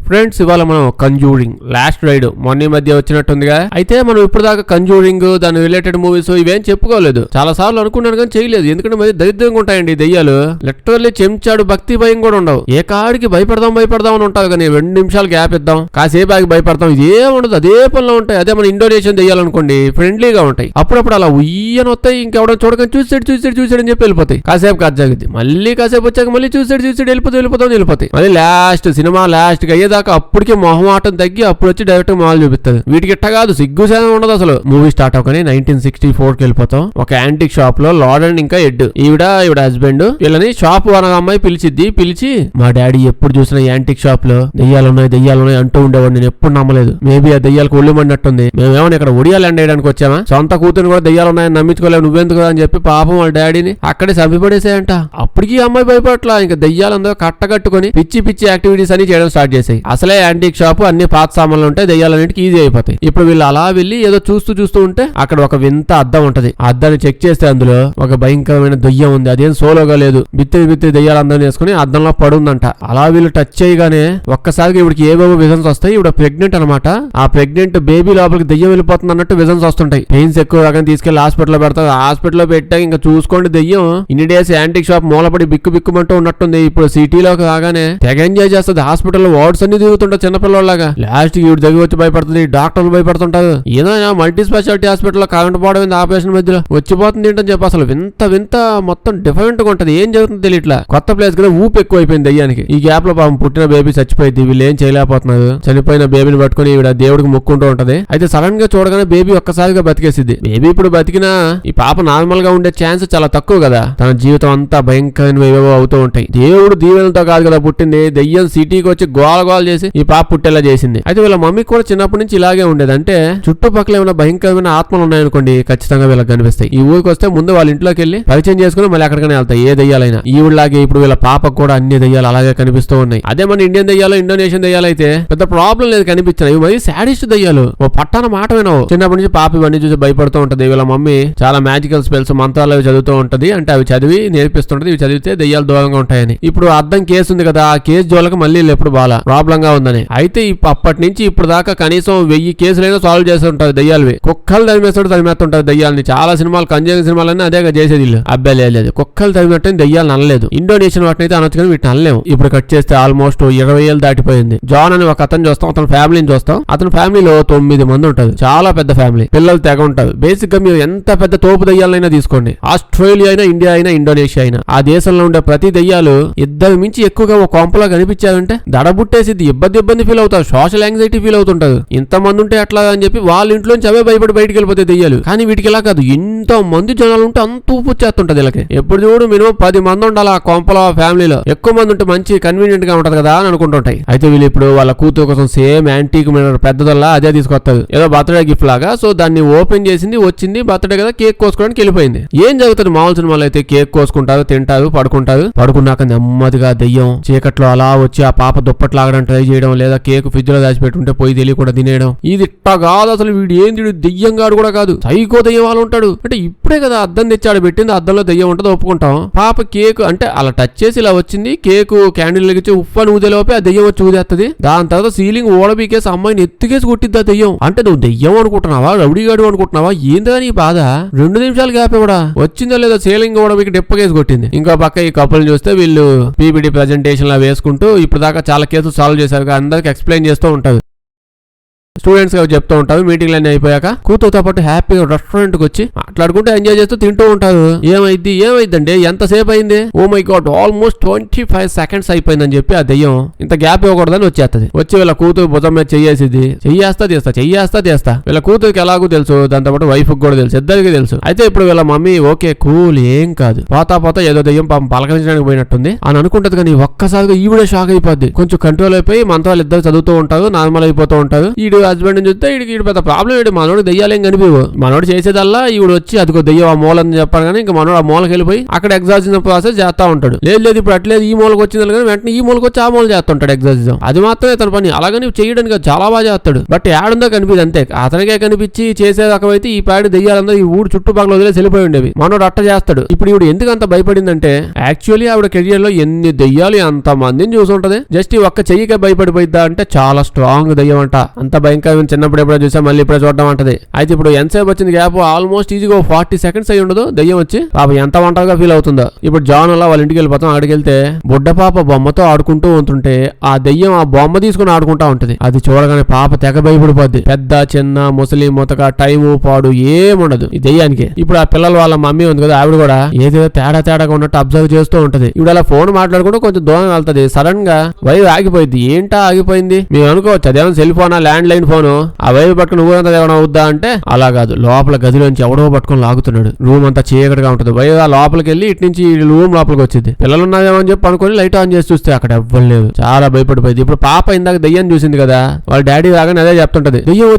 Friends ఇవాళ మనం conjuring last ride మొన్న మధ్య వచ్చినట్టుందిగా. అయితే మనం ఇప్పుడు దాకా కంజూరింగ్ దాని రిలేటెడ్ మూవీస్ ఇవేం చెప్పుకోలేదు. చాలా సార్లు అనుకున్నాను కానీ చేయలేదు. ఎందుకంటే మరి దరిద్రంగా ఉంటాయండి దెయ్యాలు. లిటరల్లీ చెంచాడు భక్తి భయం కూడా ఉండవు. ఏ కాడికి భయపడదాం అని ఉంటావు కానీ 2 నిమిషాలు గ్యాప్ ఇద్దాం, కాసేపు ఆగి భయపడతాం, ఇదే ఉండదు. అదే పనిలో ఉంటాయి. అదే మన ఇండోనేషియన్ దెయ్యాలనుకోండి ఫ్రెండ్లీగా ఉంటాయి. అప్పుడప్పుడు అలా ఉయ్యని వస్తాయి, ఇంకెవడం చూడకని చూసాడు అని చెప్పి వెళ్ళిపోతాయి. కాసేపు కజ్జాగిద్ది, మళ్ళీ కాసేపు వచ్చాక మళ్ళీ చూసాడు వెళ్ళిపోతాయి. మళ్ళీ లాస్ట్ సినిమా లాస్ట్ కి అయ్యేదాకా అప్పటికే మొహమాటం తగ్గి అప్పుడు వచ్చి డైరెక్ట్ మాల్ చూపిస్తుంది. వీటికి ఇట్ట కాదు, సిగ్గుసేనం ఉండదు అసలు. మూవీ స్టార్ట్ అవగానే 1964 కి వెళ్ళిపోతాం. ఒక యాంటిక్ షాప్ లో లార్డ్ అండ్ ఇంకా ఎడ్ ఈవిడ హస్బెండ్ వీళ్ళని షాప్ వన అమ్మాయి పిలిచి మా డాడీ ఎప్పుడు చూసినా యాంటిక్ షాప్ లో దెయ్యాలున్నాయి అంటూ ఉండేవాడు. నేను ఎప్పుడు నమ్మలేదు. మేబీ ఆ దెయ్యాలకు ఒళ్ళు మండినట్టుంది. మేమేమన్నా ఇక్కడ ఒడియాలు ఎండేయడానికి వచ్చామా? సొంత కూతురు కూడా దెయ్యాలు ఉన్నాయని నమ్మించుకోలేవు, నువ్వెందుకు అని చెప్పి పాపం వాళ్ళ డాడీని అక్కడే చంపిపడేసాయంట. అప్పటికి అమ్మాయి భయపడట్లా. ఇంకా దెయ్యాలందో కట్టగట్టుకుని పిచ్చి యాక్టివిటీస్ అని చేయడం స్టార్ట్ చేసాయి. అసలే యాంటిక్ షాప్, అన్ని పాత సామాన్లు ఉంటాయి, దెయ్యాలన్నిటికీ ఈజీ అయిపోతాయి. ఇప్పుడు వీళ్ళు అలా వెళ్ళి ఏదో చూస్తూ ఉంటే అక్కడ ఒక వింత అద్దం ఉంటది. ఆ అద్దాన్ని చెక్ చేస్తే అందులో ఒక భయంకరమైన దెయ్యం ఉంది. అదేం సోలోగా లేదు, బిత్తిరి దెయ్యాలు అందరం వేసుకుని అద్దంలో పడుందంట. అలా వీళ్ళు టచ్ చేయగానే ఒక్కసారిగా ఇవిడికి ఏవేవో విజన్స్ వస్తాయి. ఇవిడ ప్రెగ్నెంట్ అనమాట. ఆ ప్రెగ్నెంట్ బేబీ లోపలికి దెయ్యం వెళ్ళిపోతుంది అన్నట్టు విజన్స్ వస్తుంటాయి. పెయిన్స్ ఎక్కువ రాగానే తీసుకెళ్లి హాస్పిటల్లో పెడతారు. హాస్పిటల్లో పెట్టాక ఇంకా చూసుకోండి దెయ్యం ఇన్ని డేస్ యాంటిక్ షాప్ మూలపడి బిక్కుమంటూ ఉన్నట్టుంది. ఇప్పుడు సిటీలోకి రాగానే తెగ ఎంజాయ్ చేస్తుంది. హాస్పిటల్లో వార్డ్స్ అన్ని తిరుగుతుంటారు చిన్నపిల్లలాగా. లాస్ట్ ఈవిడ దగ్గర వచ్చి భయపడుతుంది, డాక్టర్లు భయపడుతుంటారు. ఏదో మల్టీ స్పెషాలిటీ హాస్పిటల్లో కరెంట్ పోవడం ఆపరేషన్ మధ్యలో వచ్చిపోతుంది ఏంటని చెప్పి అసలు వింత మొత్తం డిఫరెంట్ గా ఉంటది. ఏం జరుగుతుంది తెలియట్లా. కొత్త ప్లేస్ కదా ఊపి ఎక్కువ అయిపోయింది దయ్యానికి. ఈ గ్యాప్ లో పాపం పుట్టిన బేబీ చచ్చిపోయింది. వీళ్ళు ఏం చేయలేకపోతున్నారు. చనిపోయిన బేబీని పట్టుకుని ఈవిడ దేవుడికి మొక్కుంటూ ఉంటది. అయితే సడన్ గా చూడగానే బేబీ ఒక్కసారిగా బతికేసింది. బేబీ ఇప్పుడు బతికినా ఈ పాప నార్మల్ గా ఉండే ఛాన్స్ చాలా తక్కువ కదా. తన జీవితం అంతా భయంకరమైన అవుతూ ఉంటాయి. దేవుడు దీవెనలతో కాదు కదా పుట్టింది. దెయ్యం సిటీకి వచ్చి గోల చేసి ఈ పాప పుట్టేలా చేసింది. అయితే వీళ్ళ మమ్మీ కూడా చిన్నప్పటి నుంచి ఇలాగే ఉండేది. అంటే చుట్టుపక్కల ఏమైనా భయంకరమైన ఆత్మలు ఉన్నాయనుకోండి ఖచ్చితంగా వీళ్ళకి కనిపిస్తాయి. ఈ ఊరికి వస్తే ముందు వాళ్ళ ఇంట్లోకి వెళ్ళి పరిచయం చేసుకుని మళ్ళీ అక్కడికనే వెళ్తాయి ఏ దెయ్యాలైనా. ఈ ఊళ్ళలాగే ఇప్పుడు వీళ్ళ పాపకు కూడా అన్ని దెయ్యాలు అలాగే కనిపిస్తూ ఉన్నాయి. అదే మన ఇండియన్ దెయ్యాలు ఇండోనేషియన్ దెయ్యాలు అయితే పెద్ద ప్రాబ్లం లేదు కనిపించినాయి. ఇవి మరి సాడిస్ట్ దెయ్యాలు. ఓ పట్టాన మాట వినవు. చిన్నప్పటి నుంచి పాప ఇవన్నీ చూసి భయపడుతూ ఉంటది. వీళ్ళ మమ్మీ చాలా మ్యాజికల్ స్పెల్స్ మంత్రాలు అవి చదువుతూ ఉంటది. అంటే అవి చదివి నేర్పిస్తుంటది. ఇవి చదివితే దెయ్యాలు దూరంగా ఉంటాయని. ఇప్పుడు అద్దం కేసు ఉంది కదా, ఆ కేసు జోలకు మళ్ళీ ఎప్పుడు బాలా ప్రాబ్లం గా ఉందని. అయితే అప్పటి నుంచి ఇప్పుడు దాకా కనీసం 1000 కేసులైనా సాల్వ్ చేసి ఉంటారు దెయ్యాలవి. కుక్కలు తరిమేస్తుంటారు దెయ్యాలని. చాలా సినిమాలు కంజంగ్ సినిమాలన్నీ అదేగా చేసేది. ఇల్లు అబ్బాయి లేదు, కుక్కలు తరిమినట్టు దెయ్యాలు అనలేదు. ఇండోనేషియన్ వాటిని అయితే అనొచ్చు కానీ వీటిని అనలేము. ఇప్పుడు కట్ చేస్తే ఆల్మోస్ట్ 20 ఏళ్ళు దాటిపోయింది. జాన్ అని ఒక అతను చూస్తాం, అతని ఫ్యామిలీని చూస్తాం. అతని ఫ్యామిలీలో 9 మంది ఉంటారు. చాలా పెద్ద ఫ్యామిలీ, పిల్లలు తెగ ఉంటారు. బేసిక్ గా మీరు ఎంత పెద్ద తోపు దెయ్యాలైనా తీసుకోండి, ఆస్ట్రేలియా అయినా ఇండియా అయినా ఇండోనేషియా అయినా, ఆ దేశంలో ఉండే ప్రతి దెయ్యాలు ఇద్దరు మించి ఎక్కువగా ఒక కొంపలో కనిపించారంటే దడబుట్టేసిద్ది, ఇబ్బంది ఫీల్ అవుతారు, సోషల్ యాంగ్జైటీ ఫీల్ అవుతుంటారు. ఇంతమంది ఉంటే అట్లా అని చెప్పి వాళ్ళ ఇంట్లోంచి అవే భయపడి బయటకు వెళ్ళిపోతాయి దెయ్యాలు. కానీ వీటికి ఇలా కాదు, ఎంత మంది జనాలు ఉంటే అంత ఊపు వచ్చేస్తుంటది వీళ్ళకి. ఎప్పుడు చూడు మినిమం 10 మంది ఉండాలి ఆ కొంపలో ఫ్యామిలీలో. ఎక్కువ మంది ఉంటే మంచి కన్వీనియంట్ గా ఉంటది కదా అని అనుకుంటుంటాయి. అయితే వీళ్ళు ఇప్పుడు వాళ్ళ కూతురు కోసం సేమ్ యాంటీక్ పెద్దదల్లా అదే తీసుకొస్తారు, ఏదో బర్త్డే గిఫ్ట్ లాగా. సో దాన్ని ఓపెన్ చేసింది, వచ్చింది బర్త్డే కదా, కేక్ కోసుకోవడానికి వెళ్ళిపోయింది. ఏం జరుగుతుంది మామూలు సినిమాలో అయితే కేక్ కోసుకుంటారు, తింటారు, పడుకున్నాక నెమ్మదిగా దెయ్యం చీకట్లో అలా వచ్చి ఆ పాప దుప్పట్లాగడం ట్రై చేయడం, లేదా కేక్ ఫ్రిడ్జ్ లో దాచిపెట్టుంటే పోయి తెలియకుండా తినేయడం. ఇది ఇట్టా కాదు అసలు. వీడు ఏంది దెయ్యం గాడు కూడా కాదు, సైకో దెయ్యం వాళ్ళు ఉంటాడు. అంటే ఇప్పుడే కదా అద్దం తెచ్చాడు పెట్టింది, అద్దంలో దెయ్యం ఉంటుంది ఒప్పుకుంటాం. పాప కేక్ అంటే అలా టచ్ చేసి ఇలా వచ్చింది, కేకు క్యాండిల్ లెగిచ్చి ఉప్పని ఊదేలోపే ఆ దెయ్యం వచ్చి ఊదేస్తుంది. దాని తర్వాత సీలింగ్ ఓడబీకేసి అమ్మాయిని ఎత్తుకేసి కొట్టిద్ది ఆ దెయ్యం. అంటే నువ్వు దెయ్యం అనుకుంటున్నావా, రౌడీగాడు అనుకుంటున్నావా, ఏందా నీ బాధ? 2 నిమిషాలు గ్యాప్ కూడా వచ్చిందో లేదా సీలింగ్ ఓడబీకి డెప్పకేసి కొట్టింది. ఇంకో పక్క ఈ కపుల్ చూస్తే వీళ్ళు పీపీటీ ప్రెజెంటేషన్ లా వేసుకుంటూ ఇప్పుడు దాకా చాలా కేసులు సాల్వ్ చేశారు, అందరికి ఎక్స్ప్లెయిన్ చేస్తూ ఉంటారు. స్టూడెంట్స్ గా చెప్తూ ఉంటారు. మీటింగ్లు అన్ని అయిపోయాక కూతురుతో పాటు హ్యాపీగా రెస్టారెంట్ కి వచ్చి మాట్లాడుకుంటూ ఎంజాయ్ చేస్తూ తింటూ ఉంటారు. ఏమైందండి ఎంతసేపు అయింది? Oh my god almost 25 seconds అయిపోయిందని చెప్పి ఆ దెయ్యం ఇంత గ్యాప్ ఇవ్వకూడదని వచ్చేస్తుంది. వచ్చి వీళ్ళ కూతురు భుజం మీద చెయ్యేసిద్ది. చెయ్యేస్తా వీళ్ళ కూతురికి ఎలాగో తెలుసు, దాంతో పాటు వైఫ్ కూడా తెలుసు, ఇద్దరికి తెలుసు. అయితే ఇప్పుడు వీళ్ళ మమ్మీ ఓకే కూల్ ఏం కాదు, పోతా ఏదో దెయ్యం పాపం పలకరించడానికి పోయినట్టుంది అని అనుకుంటది. కానీ ఒక్కసారిగా ఈవిడే షాక్ అయిపోద్ది. కొంచెం కంట్రోల్ అయిపోయి మంత్రాలు ఇద్దరు చదువుతూ ఉంటారు, నార్మల్ అయిపోతూ ఉంటారు. ఈడు ఆ హస్బెండ్ చూస్తే ఈడు పెద్ద ప్రాబ్లం ఏంటి, మనోడు దెయ్యాలేం కనిపివు, మనోడు చేసేదల్లా ఈవిడ వచ్చి అదిగో దెయ్యం ఆ మూల అని చెప్పాను కానీ ఇంకా మనోడు ఆ మూలకి వెళ్ళిపోయి అక్కడ ఎగ్జార్సిజం ప్రాసెస్ చేస్తా ఉంటాడు. లేదు ఇప్పుడు అట్లేదు ఈ మూలకి వచ్చింది కానీ వెంటనే ఈ మూలకి వచ్చి ఆ మూల చేస్తుంటాడు ఎగ్జార్సిజం. అది మాత్రమే తన పని. అలాగని చేయడానికి చాలా బాగా చేస్తాడు. బట్ ఏడుందో కనిపిది అంతే. అతనికే కనిపించి చేసే రకమైతే ఈ పాడి దెయ్యాలందరూ ఈ ఊరు చుట్టుపక్కల వదిలేసి వెళ్ళిపోయి ఉండేవి. మనోడు అట్ట చేస్తాడు. ఇప్పుడు ఈవిడ ఎందుకు అంత భయపడిందంటే యాక్చువల్లీ ఆవిడ కెరియర్ లో ఎన్ని దెయ్యాలు ఎంత మందిని చూసుంటది. జస్ట్ ఈ ఒక్క చెయ్యికే భయపడిపోయిద్దా అంటే చాలా స్ట్రాంగ్ దెయ్యం అంట. అంత భయంకరమైన చిన్నప్పుడు ఎప్పుడో చూసా మళ్ళీ ఇప్పుడే చూడడం అంటది. అయితే ఇప్పుడు ఎంతసేపు వచ్చింది గ్యాప్, ఆల్మోస్ట్ ఈజీగా 40 seconds అయ్యి ఉండదు దెయ్యం వచ్చి. పాప ఎంత ఒంటరిగా ఫీల్ అవుతుందో. ఇప్పుడు జాన్ అలా వాళ్ళ ఇంటికి వెళ్ళిపోతాం. అక్కడికి వెళ్తే బుడ్డ పాప బొమ్మతో ఆడుకుంటూ ఉంటుంటే ఆ దెయ్యం ఆ బొమ్మ తీసుకుని ఆడుకుంటా ఉంటది. అది చూడగానే పాప తెగ భయపడిపోద్ది. పెద్ద చిన్న ముసలి ముతక టైము పాడు ఏముండదు ఈ దెయ్యానికి. ఇప్పుడు ఆ పిల్లల వాళ్ళ మమ్మీ ఉంది కదా, ఆవిడ కూడా ఏదో తేడాగా ఉన్నట్టు అబ్జర్వ్ చేస్తూ ఉంటది. ఇప్పుడు అలా ఫోన్ మాట్లాడుకుంటూ కొంచెం దూరం వెళ్తది. సడన్ గా వైవ్ ఆగిపోయింది. ఏంటా ఆగిపోయింది మేము అనుకోవచ్చు అదేమో సెల్ ఫోనా ల్యాండ్ లైన్ ఫోను. ఆ వైవ్ పట్టుకుని ఊరంతా ఏమైనా అవుద్దా అంటే అలా కాదు. లోపల గదిలోంచి ఎవడో పట్టుకుని లాగుతున్నాడు. రూమ్ అంతా చీకటిగా ఉంటది. వైవ్ ఆ లోపలికి వెళ్ళి ఇటు నుంచి రూమ్ లోపలికి వచ్చింది. పిల్లలు ఉన్నాయేమో అని చెప్పి అనుకుని లైట్ ఆన్ చేసి చూస్తే అక్కడ ఎవ్వలేదు. చాలా భయపడిపోయింది. ఇప్పుడు పాప ఇందాక దెయ్యం చూసింది కదా, వాళ్ళ డాడీ రాగానే అదే చెప్తుంటది, దెయ్యం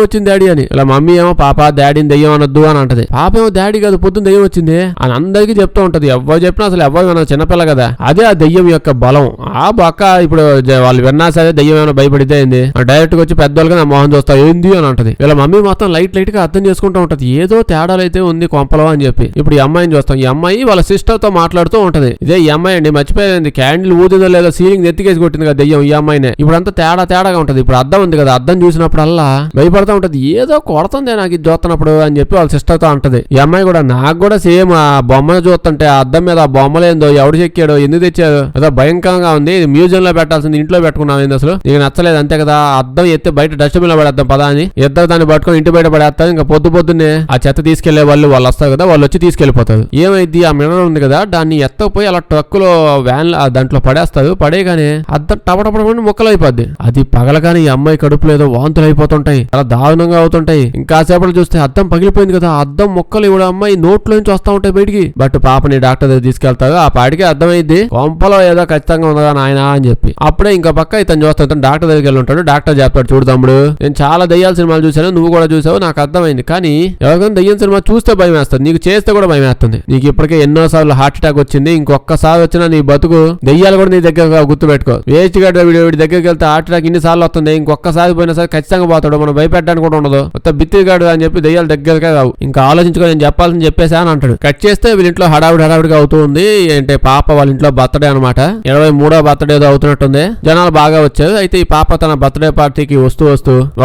వచ్చింది డాడీ అని. ఇలా మమ్మీ ఏమో పాప డాడీని దెయ్యం అనొద్దు అని అంటది. పాప ఏమో డాడీ కాదు పొద్దున్న దెయ్యం వచ్చింది అని అందరికీ చెప్తూ ఉంటది. ఎవరు చెప్పినా అసలు ఎవరు వినదు, చిన్నపిల్ల కదా. అదే ఆ దెయ్యం యొక్క బలం. ఆ బక్క ఇప్పుడు వాళ్ళు విన్నా సరే దెయ్యం ఏమైనా భయపడితే ఏంది డైరెక్ట్ గా వచ్చి పెద్దవాళ్ళకి నా మోహన్ చూస్తా ఏంది అని అంటది. ఇలా మమ్మీ మొత్తం లైట్ గా అర్థం చేసుకుంటూ ఉంటది ఏదో తేడాలు అయితే ఉంది కొంపలో అని చెప్పి. ఇప్పుడు ఈ అమ్మాయిని చూస్తాం. ఈ అమ్మాయి వాళ్ళ సిస్టర్ తో మాట్లాడుతూ ఉంటది. ఇదే ఈ అమ్మాయి అండి, మర్చిపోయింది క్యాండిల్ ఊదిందో లేదో సీలింగ్ ఎత్తికేసి కొట్టింది కదా దెయ్యం ఈ అమ్మాయినే. ఇప్పుడు అంతా తేడాగా ఉంటది. ఇప్పుడు అద్దం ఉంది కదా, అద్దం చూసినప్పుడల్లా భయపడతా ఉంటది ఏదో కొడుతుంది నాకు ఇది చూస్తున్నప్పుడు అని చెప్పి వాళ్ళ సిస్టర్ తో అంటది. ఈ అమ్మాయి కూడా నాకు కూడా సేమ్ ఆ బొమ్మను చూస్తుంటే ఆ అద్దం మీద ఆ బొమ్మలేందో ఎవడు చెక్కాడో ఎందుకు తెచ్చాడు అదో భయంకరంగా ఉంది. ఇది మ్యూజియం లో పెట్టాల్సింది ఇంట్లో పెట్టుకున్నావు ఏంది అసలు నీకు నచ్చలేదు అంతే కదా. అద్దం ఎత్తే బయట డస్ట్బిన్ లో పడేద్దాం పదా అని ఇద్దరు దాన్ని పట్టుకొని ఇంటి బయట పడేస్తారు. ఇంకా పొద్దున్నే ఆ చెత్త తీసుకెళ్లే వాళ్ళు వస్తారు కదా, వాళ్ళు వచ్చి తీసుకెళ్లిపోతారు. ఏమైంది ఆ మినరల్ ఉంది కదా దాన్ని ఎత్తకపోయి అలా ట్రక్ లో వ్యాన్ దాంట్లో పడేస్తారు. పడేగానే అద్దం టపటపడి ముక్కలు అయిపోద్ది. అది పగలగానే ఈ అమ్మాయి కడుపులో ఏదో వాంతులు అయిపోతుంటాయి, చాలా దారుణంగా అవుతుంటాయి. ఇంకా సేపటి చూస్తే అద్దం పగిలిపోయింది కదా, అద్దం ముక్కలు ఇవ్వడం అమ్మాయి నోట్లో నుంచి వస్తా ఉంటాయి బయటికి. బట్ పాపని డాక్టర్ దగ్గర తీసుకెళ్తారు. ఆ పాటికి అర్థమైంది కొంపలో ఏదో ఖచ్చితంగా ఉందా నాయన అని చెప్పి. అప్పుడే ఇంకా పక్క ఇతను చూస్తా డాక్టర్ దగ్గరికి వెళ్ళి ఉంటాడు. డాక్టర్ చెప్తాడు, చూడు తమ్ముడు నేను చాలా దయ్యాల సినిమాలు చూసాను, నువ్వు కూడా చూసావు, నాకు అర్థమైంది. కానీ ఎవరికైనా దయ్యం సినిమా చూస్తే భయం వేస్తుంది, నీకు చేస్తే కూడా భయం వేస్తుంది. నీకు ఇప్పటికే ఎన్నోసార్లు హార్ట్ అటాక్ వచ్చింది, ఇంకొకసారి వచ్చినా నీ బతుకు దయ్యాలు కూడా నీ దగ్గర గుర్తుపెట్టుకో. వేస్ట్ గా వీడి దగ్గరికి వెళ్తే హార్ట్ అటాక్ ఇన్నిసార్లు వస్తుంది, ఇంకొకసారి పోయినా సరే ఖచ్చితంగా పోతాడు, మనం భయపెట్టడానికి కూడా ఉండదు, మొత్తం బిత్తిగాడు అని చెప్పి దయ్యాలు దగ్గరగా రావు. ఇంకా ఆలోచించుకో నేను చెప్పాల్సింది చెప్పేసా అని అంటాడు. కట్ చేస్తే వీళ్ళ ఇంట్లో హడావిడిగా అవుతూ ఉంది. అంటే పాప వాళ్ళ ఇంట్లో బర్త్డే అనమాట, 23వ బర్త్డే ఏదో అవుతున్నట్టుంది. జనాలు బాగా వచ్చారు. అయితే ఈ పాప తన బర్త్డే పార్టీకి వస్తూ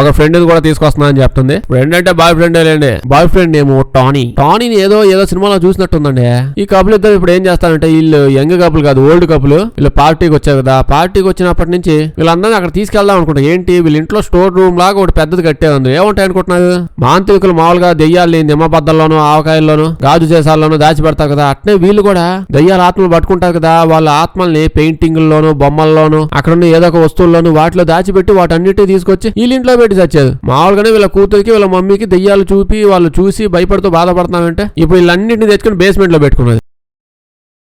ఒక ఫ్రెండ్ కూడా తీసుకొస్తున్నా అని చెప్తుంది. ఫ్రెండ్ అంటే బాయ్ ఫ్రెండ్ లేండి, బాయ్ ఫ్రెండ్ ఏమో టానీని ఏదో సినిమాలో చూసినట్టుందండి. ఈ కపుల్ ఇద్దరు ఇప్పుడు ఏం చేస్తారంటే వీళ్ళు యంగ్ కపుల్ కాదు ఓల్డ్ కపుల్, వీళ్ళు పార్టీకి వచ్చారు కదా, పార్టీకి వచ్చినప్పటి నుంచి వీళ్ళందరినీ అక్కడ తీసుకెళ్దాం అనుకుంటారు. ఏంటి వీళ్ళ ఇంట్లో స్టోర్ రూమ్ లాగా ఒకటి పెద్దది కట్టే ఉంది. ఏముంటాయి అనుకుంటున్నారు, మాంత్రికులు మామూలుగా దెయ్యాల్ని నిమ్మబద్దల్లోనూ ఆవకాయల్లోనూ గాజు చేసాల్లోనూ దాచి పెడతారు కదా, అట్నే వీళ్ళు కూడా దెయ్యాల ఆత్మలు పట్టుకుంటారు కదా, వాళ్ళ ఆత్మల్ని పెయింటింగ్లోను బొమ్మల్లోను అక్కడున్న ఏదో ఒక వస్తువుల్లోనూ వాటిలో దాచిపెట్టి వాటన్నిటి తీసుకొచ్చి వీళ్ళ ఇంట్లో పెట్టి చచ్చేది. మామూలుగానే వీళ్ళ కూతురికి వీళ్ళ మమ్మీకి దెయ్యాలు చూపి వాళ్ళు చూసి భయపడుతూ బాధపడుతున్నామంటే ఇప్పుడు వీళ్ళన్నింటినీ తెచ్చుకుని బేస్మెంట్ లో పెట్టుకున్నది.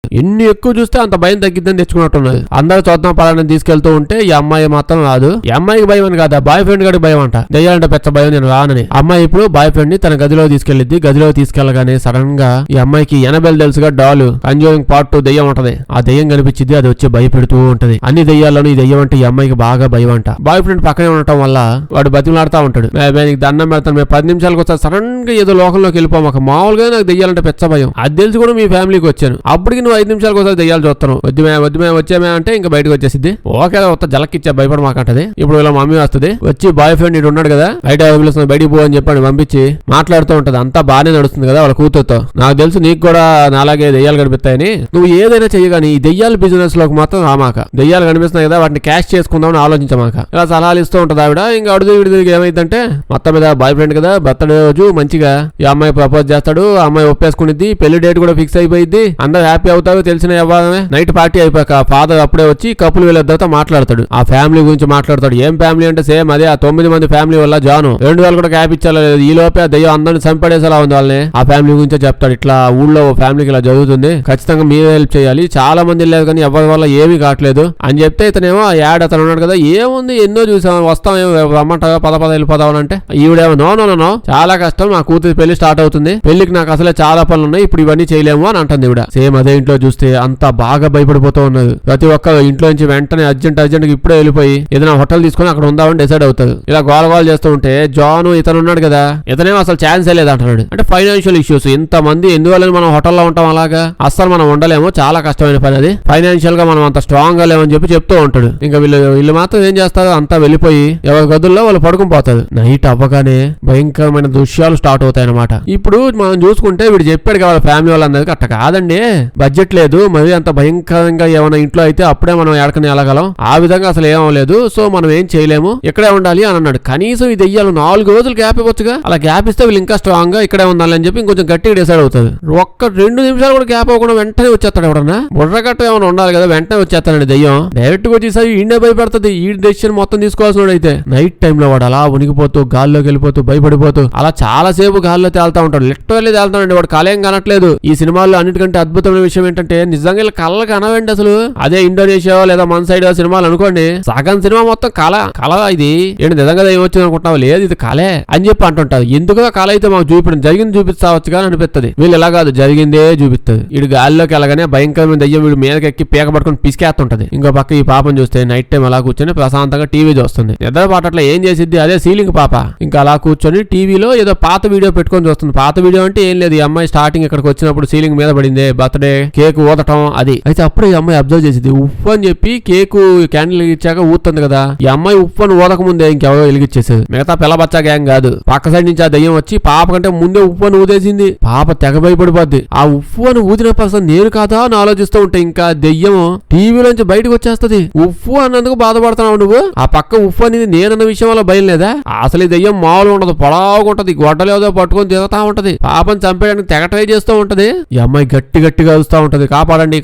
ఎన్ని ఎక్కువ చూస్తే అంత భయం తగ్గిద్దని తెచ్చుకున్నట్టున్నది. అందరూ చూద్దాం పలాన్ని తీసుకెళ్తూ ఉంటే ఈ అమ్మాయి మాత్రం రాదు. ఈ అమ్మాయికి భయం అని కాదు, బాయ్ ఫ్రెండ్ గడికి భయం అంట. దెయ్యాలంటే పెద్ద భయం నేను రానని. అమ్మాయి ఇప్పుడు బాయ్ ఫ్రెండ్ ని తన గదిలో తీసుకెళ్లిద్ది. గదిలో తీసుకెళ్లగానే సడన్ గా ఈ అమ్మాయికి ఎనబెల్ తెలుసుగా డాల్ కంజూరింగ్ పార్ట్ 2 దెయ్యం ఉంటది. ఆ దెయ్యం కనిపించింది, అది వచ్చి భయపెడుతూ ఉంటది. అన్ని దెయ్యాల్లోనూ ఈ దెయ్యం అంటే ఈ అమ్మాయికి బాగా భయం అంట. బాయ్ ఫ్రెండ్ పక్కనే ఉండటం వల్ల వాడు బతిమలాడుతూ ఉంటాడు, నీకు దండం పెడతాను, మేము 10 నిమిషాలకు వస్తా. సడన్ గా ఏదో లోకంలోకి వెళ్ళిపోమాక, మామూలుగా నాకు దెయ్యాలంటే పెద్ద భయం, అది తెలిసి కూడా మీ ఫ్యామిలీకి వచ్చాను. అప్పటికి నువ్వు 5 నిమిషాలకు వస్తా దెయ్యాలు చూస్తాను, వద్దుమే వచ్చామే అంటే ఇంకా బయటకు వచ్చేసింది. ఓకే వస్తా జలకిచ్చా భయపడమాకంటది. ఇప్పుడు ఇలా మమ్మీ వస్తుంది, వచ్చి బాయ్ ఫ్రెండ్ ఇటు ఉన్నాడు కదా బయట పిలుస్తుంది, బయటికి పో అని చెప్పండి పంపించి మాట్లాడుతూ ఉంటది. అంతా బాగానే నడుస్తుంది కదా వాళ్ళ కూతురుతో. నాకు తెలుసు నీకు కూడా నాలాగే దెయ్యాలు కనిపిస్తాయని, నువ్వు ఏదైనా చెయ్యగాని ఈ దెయ్యాల బిజినెస్ లోకి మాత్రం రామాక. దెయ్యాలు కనిపిస్తున్నాయి కదా వాటిని క్యాష్ చేసుకుందామని ఆలోచించమాక. ఇలా సలహాలు ఇస్తూ ఉంటది ఆవిడ. ఇంకా అడుగు విడిదిరిగి ఏమైందంటే మొత్తం మీద బాయ్ ఫ్రెండ్ కదా బర్త్డే రోజు మంచిగా ఈ అమ్మాయి ప్రపోజ్ చేస్తాడు, ఆ అమ్మాయి ఒప్పేసుకునిద్ది, పెళ్లి డేట్ కూడా ఫిక్స్ అయిపోయింది, అందరూ హ్యాపీ అవుతారు. చెబుతావో తెలిసిన వ్యవహారమే. నైట్ పార్టీ అయిపోయాక ఫాదర్ అప్పుడే వచ్చి కపుల్ వీళ్ళిద్దరితో మాట్లాడతాడు. ఆ ఫ్యామిలీ గురించి మాట్లాడతాడు. ఏం ఫ్యామిలీ అంటే సేమ్ అదే ఆ 9 మంది ఫ్యామిలీ వల్ల జాను 2,000 కూడా క్యాప్ ఇచ్చారు. ఈ లోపే ఆ దయ్యం అందరిని చంపడేసేలా ఉంది వాళ్ళని. ఆ ఫ్యామిలీ గురించే చెప్తాడు. ఇట్లా ఊళ్ళో ఫ్యామిలీకి ఇలా జరుగుతుంది, ఖచ్చితంగా మీరే హెల్ప్ చేయాలి, చాలా మంది లేదు కానీ ఎవరి వల్ల ఏమీ కావట్లేదు అని చెప్తే ఇతనేమో యాడ్ అతను ఉన్నాడు కదా, ఏముంది ఎన్నో చూసాం, వస్తాం రమ్మంటావా, పద వెళ్ళిపోదాం అంటే ఈవిడేమో నో చాలా కష్టం, నా కూతురు పెళ్లి స్టార్ట్ అవుతుంది, పెళ్లికి నాకు అసలే చాలా పనులు ఉన్నాయి, ఇప్పుడు ఇవన్నీ చేయలేము అని అంటుంది ఈవిడ. సేమ్ అదే ఇంట్లో చూస్తే అంతా బాగా భయపడిపోతూ ఉన్నది. ప్రతి ఒక్క ఇంట్లో నుంచి వెంటనే అర్జెంట్ ఇప్పుడే వెళ్ళిపోయి ఏదైనా హోటల్ తీసుకుని అక్కడ ఉందామని డిసైడ్ అవుతారు. ఇలా గోల చేస్తూ ఉంటే జాను ఇతను ఉన్నాడు కదా, ఇతనేమో అసలు ఛాన్స్ లేదు అంటున్నాడు. అంటే ఫైనాన్షియల్ ఇష్యూస్, ఇంతమంది ఎందువల్ల మనం హోటల్లో ఉంటాం, అలాగా అస్సలు మనం ఉండలేము, చాలా కష్టమైన పని అది, ఫైనాన్షియల్ గా మనం అంత స్ట్రాంగ్ గా లేమని చెప్తూ ఉంటాడు. ఇంకా వీళ్ళు మాత్రం ఏం చేస్తారు, అంతా వెళ్ళిపోయి ఎవరి గదుల్లో వాళ్ళు పడుకుని పోతారు. నైట్ అవ్వగానే భయంకరమైన దృశ్యాలు స్టార్ట్ అవుతాయి అన్నమాట. ఇప్పుడు మనం చూసుకుంటే వీడు చెప్పాడు కదా ఫ్యామిలీ వాళ్ళందరికీ, అట్ట కాదండి, బడ్జెట్ లేదు, మరి అంత భయంకరంగా ఏమైనా ఇంట్లో అయితే అప్పుడే మనం ఎడకని వెళ్ళగలం, ఆ విధంగా అసలు ఏమవలేదు, సో మనం ఏం చేయలేము, ఇక్కడే ఉండాలి అని అన్నాడు. కనీసం ఈ దెయ్యాలు 4 రోజులు గ్యాప్ ఇవ్వచ్చుగా, అలా గ్యాప్ ఇస్తే వీళ్ళు ఇంకా స్ట్రాంగ్ గా ఇక్కడే ఉండాలి అని చెప్పి ఇంకొంచెం గట్టిగా డిసైడ్ అవుతుంది. ఒక్క 2 నిమిషాలు కూడా గ్యాప్ అవ్వకుండా వెంటనే వచ్చేస్తాడు. ఎవడన్నా బుర్రగట్ట ఏమైనా ఉండాలి కదా, వెంటనే వచ్చేస్తాడండి దెయ్యం. డైరెక్ట్ గా వచ్చేసరి ఈయనే భయపడుతుంది. ఈ డెసిషన్ మొత్తం తీసుకోవాల్సిన అయితే నైట్ టైమ్ లో వాడు అలా ఉనికిపోతూ గాల్లోకి వెళ్ళిపోతూ భయపడిపోతూ అలా చాలా సేపు గాల్లో తేలుతా ఉంటాడు. లిటరల్లీ తేలుతాడండి. వాడు కళ ఏం కనట్లేదు. ఈ సినిమాల్లో అన్నిటికంటే అద్భుతమైన విషయం ఏంటంటే నిజంగా కళ్ళకి కనవండి అసలు. అదే ఇండోనేషియా లేదా మన సైడ్ సినిమాలు అనుకోండి, సగం సినిమా మొత్తం కళ ఇది ఏంటి నిజంగా ఏం వచ్చింది అనుకుంటున్నావు, లేదు ఇది కళే అని చెప్పి అంటుంటారు. ఎందుకో కళ అయితే మాకు చూపించడం జరిగింది చూపిస్తావచ్చు కానీ అనిపిస్తుంది. వీళ్ళు ఎలా కాదు, జరిగిందే చూపిస్తుంది. వీడు గాల్లోకి వెళ్ళగానే భయంకరమైన దయ్యం వీడు మీదకి ఎక్కి పీక పట్టుకుని పిసికేస్తుంటది. ఇంకో పక్క ఈ పాపను చూస్తే నైట్ టైం అలా కూర్చొని ప్రశాంతంగా టీవీ చూస్తుంది. నిద్ర పాటట్లో ఏం చేసిద్ది, అదే సీలింగ్ పాప. ఇంకా అలా కూర్చొని టీవీలో ఏదో పాత వీడియో పెట్టుకొని చూస్తుంది. పాత వీడియో అంటే ఏం లేదు, ఈ అమ్మాయి స్టార్టింగ్ ఇక్కడికి వచ్చినప్పుడు సీలింగ్ మీద పడింది, బర్త్డే కేక్ ఊదటం అది. అయితే అప్పుడు ఈ అమ్మాయి అబ్జర్వ్ చేసింది. ఉప్పు అని చెప్పి కేకు క్యాండిల్ ఇచ్చాక ఊతుంది కదా, ఈ అమ్మాయి ఉప్పు అని ఊదక ముందే ఇంకెవరో వెలిగిచ్చేసేది. మిగతా పిల్లబచ్చా గ్యాంగ్ కాదు, పక్క సైడ్ నుంచి ఆ దయ్యం వచ్చి పాప కంటే ముందే ఉప్పు అని ఊదేసింది. పాప తెగ భయపడిపోద్ది. ఆ ఉప్పు అని ఊదిన పర్సన్ నేను కాదా అని ఆలోచిస్తూ ఉంటే ఇంకా దెయ్యం టీవీలోంచి బయటకు వచ్చేస్తది. ఉప్పు అన్నందుకు బాధపడుతున్నావు నువ్వు, ఆ పక్క ఉప్పు అనేది నేనన్న విషయం వల్ల భయం లేదా? అసలు ఈ దెయ్యం మామూలుగా ఉండదు, పొడవుగా ఉంటది, గొడ్డలేదో పట్టుకొని తిరుగుతా ఉంటది, పాపని చంపేయడానికి తెగ ట్రై చేస్తూ ఉంటది. ఈ అమ్మాయి గట్టిగా అరుస్తూ ఉంటది, కాపాడండి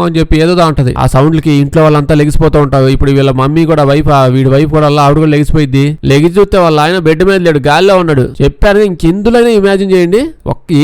అని చెప్పి ఏదో ఉంటది. ఆ సౌండ్లకి ఇంట్లో వాళ్ళంతా లెగిసిపోతూ ఉంటారు. ఇప్పుడు వీళ్ళ మమ్మీ కూడా వీడి వైఫ్ కూడా ఆవిడ కూడా లెగిసిపోయింది. లెగిసి చూస్తే వాళ్ళ ఆయన బెడ్ మీద లేడు, గాల్లో ఉన్నాడు. చెప్పారు ఇంకెందులోనే ఇమాజిన్ చేయండి,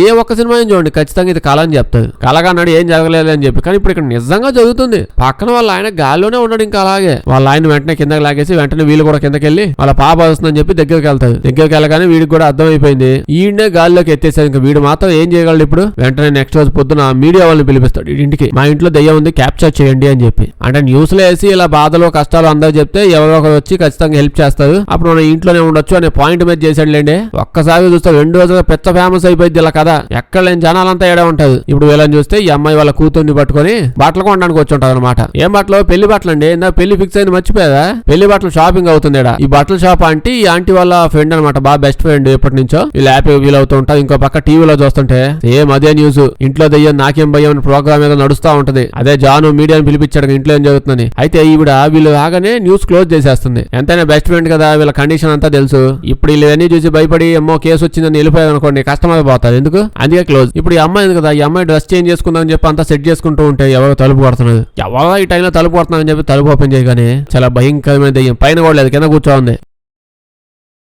ఏ ఒక్క సినిమా చూడండి ఖచ్చితంగా ఇది కళ అని చెప్తారు. కళగా అన్నాడు ఏం జరగలేదు అని చెప్పి, కానీ ఇప్పుడు ఇక్కడ నిజంగా జరుగుతుంది. పక్కన వాళ్ళ ఆయన గాల్లోనే ఉన్నాడు. ఇంకా అలాగే వాళ్ళ ఆయన వెంటనే కిందకి లాగేసి వెంటనే వీళ్ళు కూడా కిందకి వెళ్ళి వాళ్ళ పాప వస్తుందని చెప్పి దగ్గరికి వెళ్తారు. దగ్గరికి వెళ్ళగానే వీడికి కూడా అర్థమైపోయింది, ఈయనే గాల్లోకి ఎత్తేసారు. ఇంకా వీడు మాత్రం ఏం చేయగలడు ఇప్పుడు? వెంటనే నెక్స్ట్ రోజు పొద్దున మీడియా వాళ్ళని పిలిపిస్తాడు ఇంటికి. మా ఇంట్లో దయ్యం ఉంది, క్యాప్చర్ చేయండి అని చెప్పి. అంటే న్యూస్ లో వేసి ఇలా బాధలు కష్టాలు అందరూ చెప్తే ఎవరో ఒకరు వచ్చి ఖచ్చితంగా హెల్ప్ చేస్తారు, అప్పుడు మనం ఇంట్లోనే ఉండొచ్చు అనే పాయింట్ మీద చేసాడులేండి. ఒక్కసారి చూస్తే 2 రోజులుగా పెద్ద ఫేమస్ అయిపోయింది ఇలా కదా, ఎక్కడ లేని జనాలంతా ఏడా ఉంటది. ఇప్పుడు వీళ్ళని చూస్తే ఈ అమ్మాయి వాళ్ళ కూతుర్ని పట్టుకొని బట్టలు కొనడానికి వచ్చి ఉంటారు అనమాట. ఏం బట్టలు? పెళ్లి బట్టలు అండి. నా పెళ్లి ఫిక్స్ అయింది మర్చిపోయాదా? పెళ్లి బట్టలు షాపింగ్ అవుతుంది. ఈ బట్టల షాప్ అంటే ఈ ఆంటీ వాళ్ళ ఫ్రెండ్ అనమాట, బాగా బెస్ట్ ఫ్రెండ్ ఎప్పటి నుంచో. వీళ్ళు హ్యాపీ వీల్ అవుతూ ఉంటారు. ఇంకో పక్క టీవీలో చూస్తుంటే సేమ్ అదే న్యూస్, ఇంట్లో దయ్యం నాకేం భయం అని ప్రోగ్రామ్ ఏదో నడుస్తా ఉంటది. అదే జాను మీడియాని పిలిపించాడు ఇంట్లో ఏం జరుగుతుందని. అయితే ఈవిడ వీళ్ళు రాగానే న్యూస్ క్లోజ్ చేసేస్తుంది. ఎంతైనా బెస్ట్ ఫ్రెండ్ కదా, వీళ్ళ కండిషన్ అంతా తెలుసు. ఇప్పుడు వీళ్ళన్నీ చూసి భయపడి అమ్మో కేసు వచ్చిందని వెళ్ళిపోయారు అనుకోండి, కస్టమర్ పోతారు. ఎందుకు? అందుకే క్లోజ్. ఇప్పుడు ఈ అమ్మాయి కదా, ఈ అమ్మాయి డ్రెస్ చేంజ్ చేసుకుందామని చెప్పి అంతా సెట్ చేసుకుంటూ ఉంటే ఎవరో తలుపు కొడుతున్నారు. ఎవరో ఈ టైంలో తలుపు కొడుతున్నారని చెప్పి తలుపు ఓపెన్ చేయగానే చాలా భయంకరమైన దయ్యం పైన కూడా లేదు, కింద కూర్చోంది.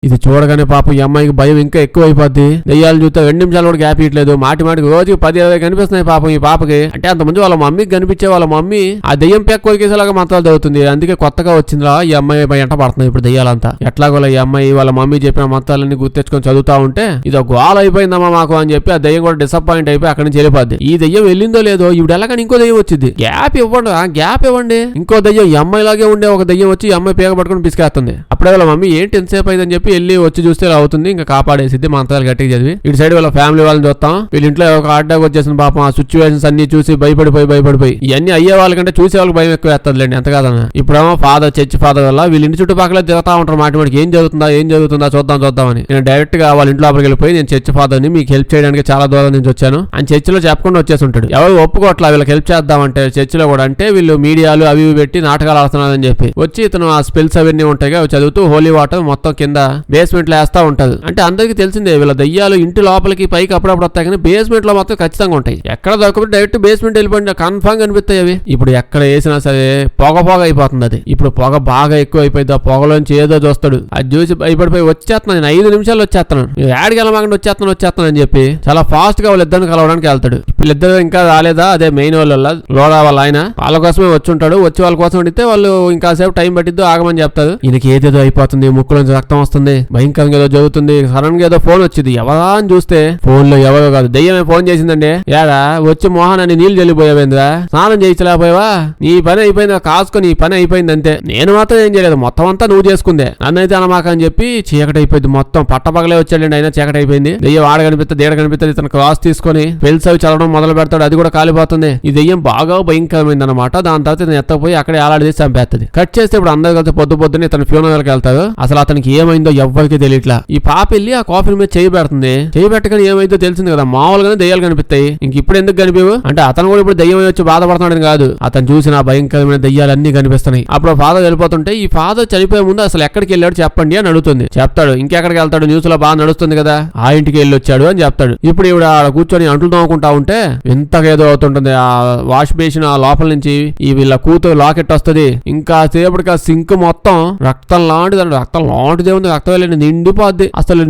ఇది చూడగానే పాపం ఈ అమ్మాయికి భయం ఇంకా ఎక్కువ అయిపోద్ది. దెయ్యాలు చూస్తే 2 నిమిషాలు కూడా గ్యాప్ ఇట్లేదు, మాటికి రోజుకి 10-20 కనిపిస్తున్నాయి పాపం ఈ పాపకి. అంటే అంతమంది వాళ్ళ మమ్మీకి కనిపించే వాళ్ళ మమ్మీ ఆ దెయ్యం పేక కొరికేసేలాగా మంత్రాలు చదువుతుంది. అందుకే కొత్తగా వచ్చిందిరా ఈ అమ్మాయి ఎంట పడుతుంది ఇప్పుడు దెయ్యాలంతా. ఎట్లాగో ఈ అమ్మాయి వాళ్ళ మమ్మీ చెప్పిన మంత్రాలన్నీ గుర్తెచ్చుకొని చదువుతా ఉంటే ఇది ఒక గోల అయిపోయిందమ్మా మాకు అని చెప్పి ఆ దెయ్యం కూడా డిసప్పాయింట్ అయిపోయి అక్కడి నుంచి వెళ్ళిపోద్ది. ఈ దెయ్యం వెళ్ళిందో లేదో ఇప్పుడు ఎలాగని ఇంకో దెయ్యం వచ్చింది. గ్యాప్ ఇవ్వండి. ఇంకో దెయ్యం ఈ అమ్మాయి లాగే ఉండే ఒక దెయ్యం వచ్చి ఈ అమ్మాయి పేక పట్టుకుని పిసికేస్తుంది. అప్పుడే వాళ్ళ మమ్మీ ఏంటి ఎంతసేపు అయిందని చెప్పి వెళ్ళి వచ్చి చూస్తే అవుతుంది. ఇంకా కాపాడేసిద్ది మంత్రాలు గట్టిగా చదివి. ఇటు సైడ్ వాళ్ళ ఫ్యామిలీ వాళ్ళని చూస్తాం. వీళ్ళ ఇంట్లో ఒక అడ్డాకి వచ్చేసిన పాపం ఆ సిచ్యువేషన్స్ అన్ని చూసి భయపడిపోయి ఇవన్నీ అయ్యే వాళ్ళకంటే చూసే వాళ్ళకి భయం ఎక్కువ వేస్తుందిలేండి, ఎంత కాదన్నా. ఇప్పుడేమో చర్చి ఫాదర్ వల్ల వీళ్ళ ఇంటి చుట్టుపక్కల తిరుగుతా ఉంటారు మాటికి ఏం జరుగుతుందా చూద్దామని. నేను డైరెక్ట్ గా వాళ్ళ ఇంట్లో లోపలికి వెళ్ళిపోయి నేను చర్చి ఫాదర్ ని మీకు హెల్ప్ చేయడానికి చాలా దూరం నుంచి వచ్చాను అని చర్చిలో చెప్పకుండా వచ్చేసి ఉంటాడు. ఎవరు ఒప్పుకోట్లా వీళ్ళకి హెల్ప్ చేద్దామంటే చర్చిలో కూడా. అంటే వీళ్ళు మీడియాలు అవి పెట్టి నాటకాలు ఆడుతున్నారని చెప్పి వచ్చి ఇతను ఆ స్పెల్స్ అవన్నీ ఉంటాయి చదువుతూ హోలీ వాటర్ మొత్తం కింద బేస్మెంట్ లో వేస్తా ఉంటది. అంటే అందరికి తెలిసిందే వీళ్ళ దయ్యాలు ఇంటి లోపలికి పైకి అప్పుడప్పుడు వస్తాయి కానీ బేస్మెంట్ లో మాత్రం ఖచ్చితంగా ఉంటాయి. ఎక్కడ దొరకబట్టి డైరెక్ట్ బేస్మెంట్ వెళ్ళిపోయింది కన్ఫర్మ్ కనిపిస్తాయి అవి. ఇప్పుడు ఎక్కడ వేసినా సరే పొగ అయిపోతుంది. అది ఇప్పుడు పొగ బాగా ఎక్కువ అయిపోయింది. ఆ పొగలోంచి ఏదో చూస్తాడు. అది చూసి భయపడిపోయి వచ్చేస్తున్నాను, నేను 5 నిమిషాలు వచ్చేస్తున్నాను, యాడికి వెళ్ళమాకండి వచ్చేస్తాను అని చెప్పి చాలా ఫాస్ట్ గా వాళ్ళిద్దరిని కలవడానికి వెళ్తాడు. వీళ్ళిద్దరు ఇంకా రాలేదా, అదే మెయిన్ వాళ్ళ లోడా వాళ్ళ ఆయన వాళ్ళ కోసమే వచ్చి ఉంటాడు. వచ్చి వాళ్ళ కోసం అడిగితే వాళ్ళు ఇంకాసేపు టైం పట్టిద్దు ఆగమని చెప్తారు. ఈయనకి ఏదేదో అయిపోతుంది, ముక్కులోంచి రక్తం వస్తుంది, భయంకరంగా ఏదో జరుగుతుంది. సడన్ గా ఏదో ఫోన్ వచ్చింది. ఎవరా అని చూస్తే ఫోన్ లో ఎవరో కాదు, దయ్యమే ఫోన్ చేసిందండి. ఏడా వచ్చి మోహన్ అని నీళ్లు చల్లిపోయావేంద్రా, స్నానం చేయించలేకపోయావా, నీ పని అయిపోయింది, కాసుకొని నీ పని అయిపోయింది అంతే, నేను మాత్రం ఏం చేయలేదు, మొత్తం అంతా నువ్వు చేసుకుందే, నన్నైతే అనమాక అని చెప్పి చీకటి అయిపోయింది. మొత్తం పట్టపగలే వచ్చాడండి, అయినా చీకటి అయిపోయింది. దెయ్యం ఆడ కనిపిస్తుంది, దేడ కనిపిస్తుంది. ఇతను క్రాస్ తీసుకొని పెల్స్ అవి చదవడం మొదలు పెడతాడు. అది కూడా కాలిపోతుంది. ఈ దెయ్యం బాగా భయంకరమైంది అనమాట. దాని తర్వాత ఇతను ఎత్తపోయి అక్కడే ఆలాడేసి చంపేస్తుంది. కట్ చేస్తే ఇప్పుడు అందరు కలిసి పొద్దున్నే ఇతను ఫ్యూనరల్కి వెళ్తారు. అసలు అతనికి ఏమైందో ఎవ్వరికి తెలియట్లా. ఈ పాప వెళ్ళి ఆ కాఫీ మీద చేయి పెడుతుంది. చేయి పెట్టగానే ఏమైందో తెలిసింది కదా, మామూలుగానే దెయ్యాలు కనిపిస్తాయి. ఇంక ఇప్పుడు ఎందుకు కనిపివు అంటే అతను కూడా ఇప్పుడు దెయ్యం వచ్చి బాధపడుతున్నాడు కాదు, అతను చూసిన భయంకరమైన దెయ్యాలన్నీ కనిపిస్తున్నాయి. అప్పుడు ఫాదర్ వెళ్ళిపోతుంటే ఈ ఫాదర్ చనిపోయే ముందు అసలు ఎక్కడికి వెళ్ళాడు చెప్పండి అని అడుగుతుంది. చెప్తాడు. ఇంకెక్కడికి వెళ్తాడు, న్యూస్ లో బాగా నడుస్తుంది కదా, ఆ ఇంటికి వెళ్ళి వచ్చాడు అని చెప్తాడు. ఇప్పుడు ఈవిడ కూర్చొని అంట్లు తోముకుంటా ఉంటే ఇంతగా ఏదో అవుతుంటుంది. ఆ వాష్ బేసిన్ ఆ లోపల నుంచి ఈ వీళ్ళ కూతురు లాకెట్ వస్తుంది. ఇంకా సేపటికి ఆ సింక్ మొత్తం రక్తం లాంటిది, రక్తం లాంటిదే ఉంది, రక్తం వెళ్ళి నిండిపోద్ది. అసలు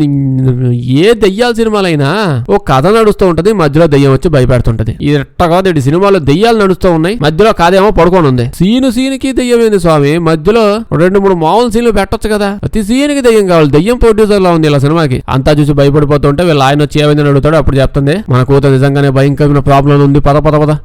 ఏ దెయ్యాల సినిమాలైనా ఓ కథ నడుస్తూ ఉంటది, మధ్యలో దెయ్యం వచ్చి భయపెడుతుంటది. ఈ కాదు ఈ సినిమాలో దెయ్యాలు నడుస్తూ ఉన్నాయి, మధ్యలో కాదేమో పడుకొని ఉంది. సీనుకి దెయ్యం ఏంది స్వామి, మధ్యలో 2-3 మామూలు సీన్లు పెట్టొచ్చు కదా, ప్రతి సీన్కి దెయ్యం కావాలి. దెయ్యం ప్రొడ్యూసర్ లా ఉంది ఇలా సినిమాకి. అంతా చూసి భయపడిపోతుంటే వీళ్ళ ఆయన వచ్చి ఏమైందని అడుగుతాడు. అప్పుడు చెప్తుంది, మన కూతురు నిజంగానే భయంకరమైన ప్రాబ్లం ఉంది, పద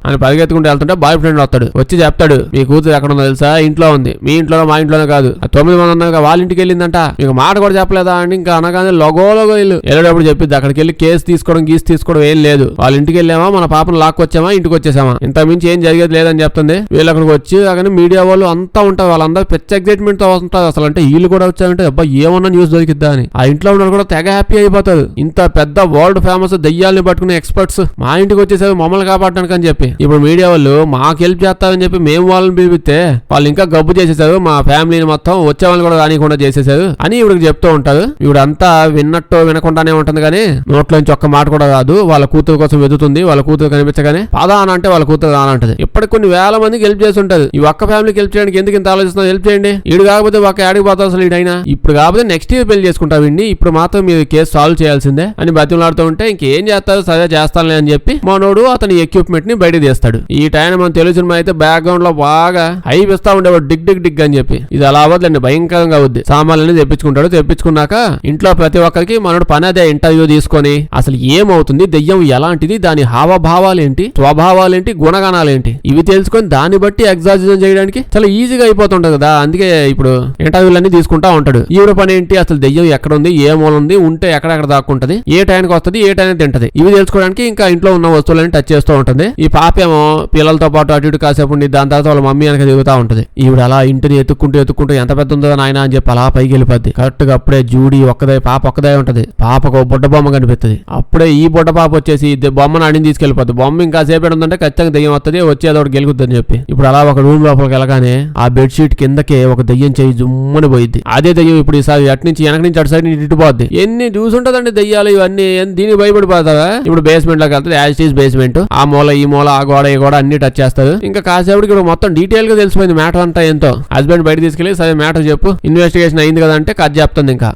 అని పరిగెత్తుకుంటూ వెళ్తుంటే బాయ్ ఫ్రెండ్ వస్తాడు. వచ్చి చెప్తాడు, మీ కూతురు ఎక్కడ ఉందో తెలుసా, ఇంట్లో ఉంది. మీ ఇంట్లోనో మా ఇంట్లోనే కాదు, 9 మంది ఉన్నారు వాళ్ళ ఇంటికి వెళ్ళిందంట, మీకు మాట కూడా చెప్పలేదా అని ఇంకా అనగానే లోగో ఇల్లు వెళ్ళేటప్పుడు చెప్పిద్ది. అక్కడికి వెళ్ళి కేసు తీసుకోవడం ఏం లేదు, వాళ్ళ ఇంటికి వెళ్ళామా, మన పాపను లాక్కొచ్చామా, ఇంటికి వచ్చేసామా, ఇంత మించి ఏం జరిగేది లేదని చెప్తుంది. వీళ్ళు అక్కడికి వచ్చి కానీ మీడియా వాళ్ళు అంతా ఉంటారు, వాళ్ళందరూ పెద్ద ఎక్సైట్మెంట్ తో వస్తుంటారు. అసలు అంటే వీళ్ళు కూడా వచ్చారంటే అబ్బా ఏమన్నా న్యూస్ దొరికిద్దా అని. ఆ ఇంట్లో ఉన్న కూడా తెగ హ్యాపీ అయిపోతారు. ఇంత పెద్ద వరల్డ్ ఫేమస్ దెయ్యాలని పట్టుకునే ఎక్స్పర్ట్స్ మా ఇంటికి వచ్చేసారు మమ్మల్ని కాపాడడానికి అని చెప్పి. ఇప్పుడు మీడియా వాళ్ళు మాకు హెల్ప్ చేస్తారని చెప్పి మేము వాళ్ళని పిలిపిస్తే వాళ్ళు ఇంకా గబ్బు చేసేసారు, మా ఫ్యామిలీని మొత్తం వచ్చే వాళ్ళు కూడా రానికుండా చేసేసారు అని ఇవిడికి చెప్తూ ఉంటారు. ఇవిడంతా విన్నట్టు వినకుండానే ఉంటుంది కానీ నోట్లోంచి ఒక్క మాట కూడా రాదు. వాళ్ళ కూతురు కోసం వెతుకుతుంది. వాళ్ళ కూతురు కనిపించగానే పదా అని అంటే వాళ్ళ కూతురు రానంటది. ఇప్పటికి కొన్ని వేల మందికి హెల్ప్ చేసి ఉంటుంది. ఈ ఒక్క ఫ్యామిలీకి హెల్ప్ చేయడానికి ఎందుకు ఇంత ఆలోచిస్తున్నా, హెల్ప్ చేయండి. ఈడు కాకపోతే ఒక యాడికి పోతావు అసలు ఈడైనా, ఇప్పుడు కాకపోతే నెక్స్ట్ ఇయర్ పెళ్లి చేసుకుంటావు వీడిని, ఇప్పుడు మాత్రం మీరు కేసు సాల్వ్ చేయాల్సిందే అని బతిమలాడుతూ ఉంటే ఇంకేం చేస్తారు, సరే చేస్తానులే అని చెప్పి మనోడు అతని ఎక్విప్మెంట్ ని బయట తీస్తాడు. ఈ టైం మన తెలుగు సినిమా అయితే బ్యాక్గ్రౌండ్ లో బాగా హైప్ ఇస్తా ఉండేవాడు, డిగ్ అని చెప్పి. ఇది అలా అవ్వదులేండి, భయంకరంగా అవుద్ది. సామాన్లని తెప్పించుకుంటాడు. తెప్పించుకున్నాక ఇంట్లో ప్రతి ఒక్కరికి మనోడు పని అదే ఇంటర్వ్యూ తీసుకొని అసలు ఏమవుతుంది, దెయ్యం ఎలాంటిది, దాని హావభావాలేంటి, స్వభావాలేంటి, గుణగణాలేంటి ఇవి తెలుసుకొని దాన్ని బట్టి ఎగ్జార్సిజం చేయడానికి చాలా ఈజీగా అయిపోతుంటది కదా. అందుకే ఇప్పుడు ఇంటర్వ్యూలన్నీ తీసుకుంటా ఉంటాడు. ఈవిడ పని ఏంటి, అసలు దెయ్యం ఎక్కడ ఉంది, ఏ మూల ఉంది, ఉంటే ఎక్కడెక్కడ దాక్కుంటది, ఏ టైంకి వస్తుంది, ఏ టైం తింటది, ఇవి తెలుసుకోవడానికి ఇంకా ఇంట్లో ఉన్న వస్తువులని టచ్ చేస్తూ ఉంటుంది. ఈ పాపేమో పిల్లలతో పాటు అటు ఇటు కాసేపు ఉండి దాని తర్వాత వాళ్ళ మమ్మీ వెనక తిరుగుతా ఉంటది. ఈవిడ అలా ఇంటిని ఎత్తుక్కుంటూ ఎంత పెద్ద ఉందో నాయన అని చెప్పి అలా పైకి వెళ్ళిపోద్ది. కరెక్ట్ గా అప్పుడే జూడీ పాప ఒక్కదే ఉంటది. పాపకు బుడ్డ బొమ్మ కనిపిస్తుంది. అప్పుడే ఈ బుడ్డ పాప వచ్చేసి బొమ్మను అడిని తీసుకెళ్లిపోద్ది. బొమ్మ ఇంకా సేపు ఉందంటే ఖచ్చితంగా దెయ్యం వస్తుంది, వచ్చి అదొకటి గెలుగుద్దని చెప్పి ఇప్పుడు అలా ఒక రూమ్ లోపలికి వెళ్ళగానే ఆ బెడ్షీట్ కిందకే ఒక దెయ్యం చేయి జుమ్మని పోయిద్ది. అదే దెయ్యం ఇప్పుడు ఈసారి అటు నుంచి వెనక నుంచి అటు సైడ్ ఇటుపోద్ది. ఎన్ని చూసుంటదండి దెయ్యాలు ఇవన్నీ, దీనికి భయపడిపోతారా. ఇప్పుడు బేస్మెంట్ లోకి వెళ్తుంది, యాజ్ ఈజ్ బేస్మెంట్, ఆ మూల ఈ మూల ఆ గోడ ఈ గోడ అన్ని టచ్ చేస్తారు. ఇంకా కాసేపటికి ఇప్పుడు మొత్తం డీటెయిల్ గా తెలిసిపోయింది మ్యాటర్ అంతా ఏంటో. హస్బెండ్ బయట తీసుకెళ్లి సరే మ్యాటర్ చెప్పు, ఇన్వెస్టిగేషన్ అయింది కదా అంటే కథ చెప్తుంది. ఇంకా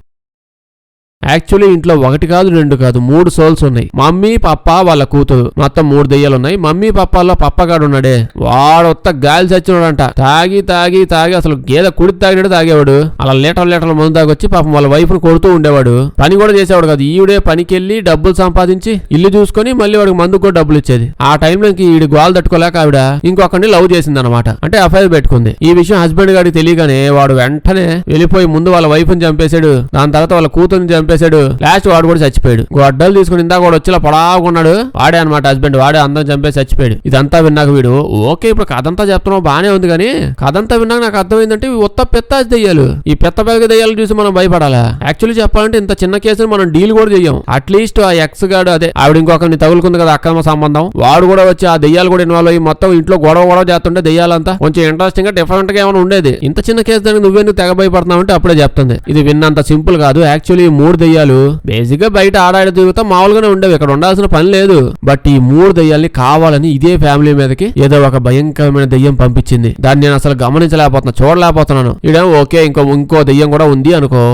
యాక్చువల్లీ ఇంట్లో 1 కాదు 2 కాదు 3 సోల్స్ ఉన్నాయి. మమ్మీ పప్ప వాళ్ళ కూతురు, మొత్తం 3 దెయ్యాలు ఉన్నాయి. మమ్మీ పప్పల్లో పప్పగాడు ఉన్నాడే, వాడొత్త గాలి చచ్చినాడంట. తాగి అసలు గేదె కుడి తాగినట్టు తాగేవాడు. అలా లీటర్ల మందు తాగొచ్చి పాపం వాళ్ళ వైఫ్ ను కొడుతూ ఉండేవాడు. పని కూడా చేసేవాడు కాదు. ఈవిడే పనికెళ్ళి డబ్బులు సంపాదించి ఇల్లు చూసుకొని మళ్ళీ వాడికి మందుకు కూడా డబ్బులు ఇచ్చేది. ఆ టైంలో ఈడి గోల్ తట్టుకోలేక ఆవిడ ఇంకొకరిని లవ్ చేసింది అనమాట. అంటే అఫైర్ పెట్టుకుంది. ఈ విషయం హస్బెండ్ గారికి తెలియగానే వాడు వెంటనే వెళ్ళిపోయి ముందు వాళ్ళ వైఫ్ ని చంపేశాడు. దాని తర్వాత వాళ్ళ కూతురుని చంపేశాడు. చెప్పేశాడు. లాస్ట్ వాడు కూడా చచ్చిపోయాడు. గొడ్డలు తీసుకుని ఇందాక కూడా వచ్చి పొడాగున్నాడు, వాడే అనమాట హస్బెండ్, వాడే అందరం చంపేసి చచ్చిపోయాడు. ఇదంతా విన్నాక వీడు ఓకే ఇప్పుడు కథంతా చెప్తున్నావు బానే ఉంది, కానీ కథంతా విన్నాక నాకు అర్థమైందంటే ఉత్త పెత్తాసి దెయ్యాలు. ఈ పెద్ద దెయ్యాలు చూసి మనం భయపడాలా? యాక్చువల్లీ చెప్పాలంటే ఇంత చిన్న కేసుని మనం డీల్ కూడా చెయ్యం. అట్లీస్ట్ ఆ ఎక్స్ గాడు, అదే ఆవిడ ఇంకొకరిని తగులుకుంది కదా అక్రమ సంబంధం, వాడు కూడా వచ్చి ఆ దెయ్యాలు కూడా ఇన్వాల్వ్ అయ్యి మొత్తం ఇంట్లో గొడవ చేస్తుంటే దెయ్యాలంతా కొంచెం ఇంట్రెస్టింగ్ గా డిఫరెంట్ గా ఏమైనా ఉండేది. ఇంత చిన్న కేసు దానికి నువ్వెందుకు తెగ భయపడుతున్నావు అంటే అప్పుడే చెప్తుంది. ఇది విన్నంత సింపుల్ కాదు. యాక్చువల్లీ 3 దెయ్యాలు బేసిక్ గా బయట ఆడాడ తిరుగుతా మామూలుగానే ఉండేవి, ఇక్కడ ఉండాల్సిన పని లేదు. బట్ ఈ 3 దెయ్యాల్ని కావాలని ఇదే ఫ్యామిలీ మీదకి ఏదో ఒక భయంకరమైన దెయ్యం పంపించింది. దాన్ని నేను అసలు గమనించలేకపోతున్నా, చూడలేకపోతున్నాను. ఈడేమో ఓకే ఇంకో దెయ్యం కూడా ఉంది అనుకో,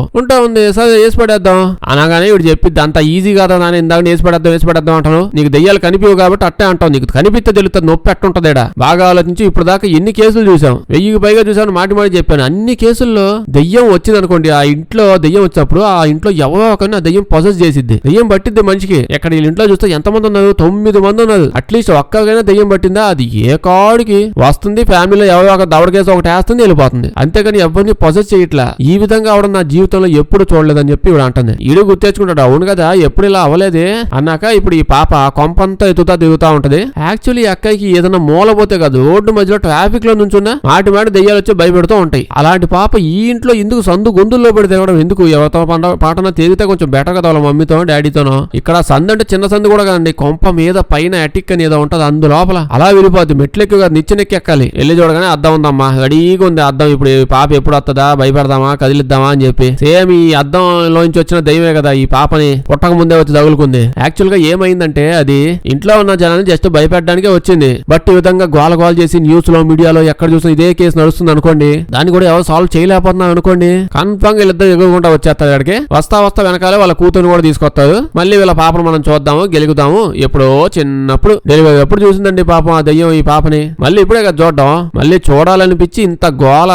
ఉంది సరే వేసి పడేద్దాం అనగానే వీడు చెప్పిద్ది అంత ఈజీ కాదా నాన్న, ఇందాక వేసి పడేద్దాం అంటాను. నీకు దెయ్యాలు కనిపివు కాబట్టి అట్టే అంటావు, నీకు కనిపిస్తే తెలుస్తుంది నొప్పి ఎట్టుంటదేడా. బాగా ఆలోచించి ఇప్పుడు దాకా ఎన్ని కేసులు చూసాం, 1000కి పైగా చూసాను, మాటి చెప్పాను. అన్ని కేసుల్లో దెయ్యం వచ్చింది అనుకోండి, ఆ ఇంట్లో దెయ్యం వచ్చినప్పుడు ఆ ఇంట్లో ఎవరో ఒకరిని ఆ దెయ్యం పొసెస్ చేసిద్ది, దెయ్యం పట్టిద్ది మనిషికి. ఎక్కడ వీళ్ళ ఇంట్లో చూస్తే ఎంతమంది ఉన్నారు, 9 మంది ఉన్నారు. అట్లీస్ట్ ఒక్కరికైనా దెయ్యం పట్టిందా, అది ఏ కాడికి వస్తుంది, ఫ్యామిలీలో ఎవరో ఒక దవడ కేసు ఒకటి వేస్తుంది వెళ్ళిపోతుంది, అంతేగాని ఎవరిని పొసెస్ చేయట్లా. ఈ విధంగా అవడం నా జీవితంలో ఎప్పుడు చూడలేదని చెప్పి ఇవిడ అంటుంది. ఈడు గుర్తెచ్చుకుంటాడు, అవును కదా ఎప్పుడు ఇలా అవ్వలేదే అన్నాక ఇప్పుడు ఈ పాప కొంపంతా ఎత్తుతా దిగుతా ఉంటది. యాక్చువల్లీ అక్కడికి ఏదైనా మూలపోతే కాదు, రోడ్డు మధ్యలో ట్రాఫిక్ లో నుంచున్నా మాటి దెయ్యాలు వచ్చి భయపెడుతూ ఉంటాయి. అలాంటి పాప ఈ ఇంట్లో ఎందుకు సందు గొంతుల్లో పెడితే ఎందుకు, ఎవరితో పాటన తేలితే కొంచెం బెటర్ కదా వాళ్ళ మమ్మీతో డాడీతోనో. ఇక్కడ సందు అంటే చిన్న సందు కూడా కదండి, కొంప మీద పైన అటిక్ అని ఏదో ఉంటది, అందు లోపల అలా వెళ్ళిపోద్ది. మెట్లెక్కి కాదు నిచ్చెనెక్కి ఎక్కాలి. వెళ్ళి చూడగానే అద్దం ఉందమ్మా, రెడీగా ఉంది అద్దం. ఇప్పుడు పాప ఎప్పుడు వస్తుందా, భయపెడదామా, కదిలిద్దామా అని చెప్పి. సేమ్ ఈ అద్దంలోంచి వచ్చిన దయ్యమే కదా ఈ పాపని పుట్టక ముందే వచ్చి తగులుకుంది. యాక్చువల్ గా ఏమైందంటే అది ఇంట్లో ఉన్న జనాన్ని జస్ట్ భయపెట్టడానికే వచ్చింది. బట్ ఈ విధంగా గోల చేసి న్యూస్ లో మీడియాలో ఎక్కడ చూసినా ఇదే కేసు నడుస్తుంది అనుకోండి, దాన్ని కూడా ఎవరు సాల్వ్ చేయలేకపోతున్నారు అనుకోండి, కన్ఫర్మ్ గా వీళ్ళిద్దరు ఎగురుకుంటా వచ్చేస్తారు. అక్కడికి వస్తా వెనకాలే వాళ్ళ కూతురు కూడా తీసుకొస్తారు. మళ్ళీ వీళ్ళ పాపను మనం చూద్దాము గెలుగుదాము. ఎప్పుడో చిన్నప్పుడు డెలివరీ ఎప్పుడు చూసిందండి పాపం ఆ దయ్యం ఈ పాపని, మళ్ళీ ఇప్పుడే కదా చూడడం. మళ్ళీ చూడాలనిపించి ఇంత గోల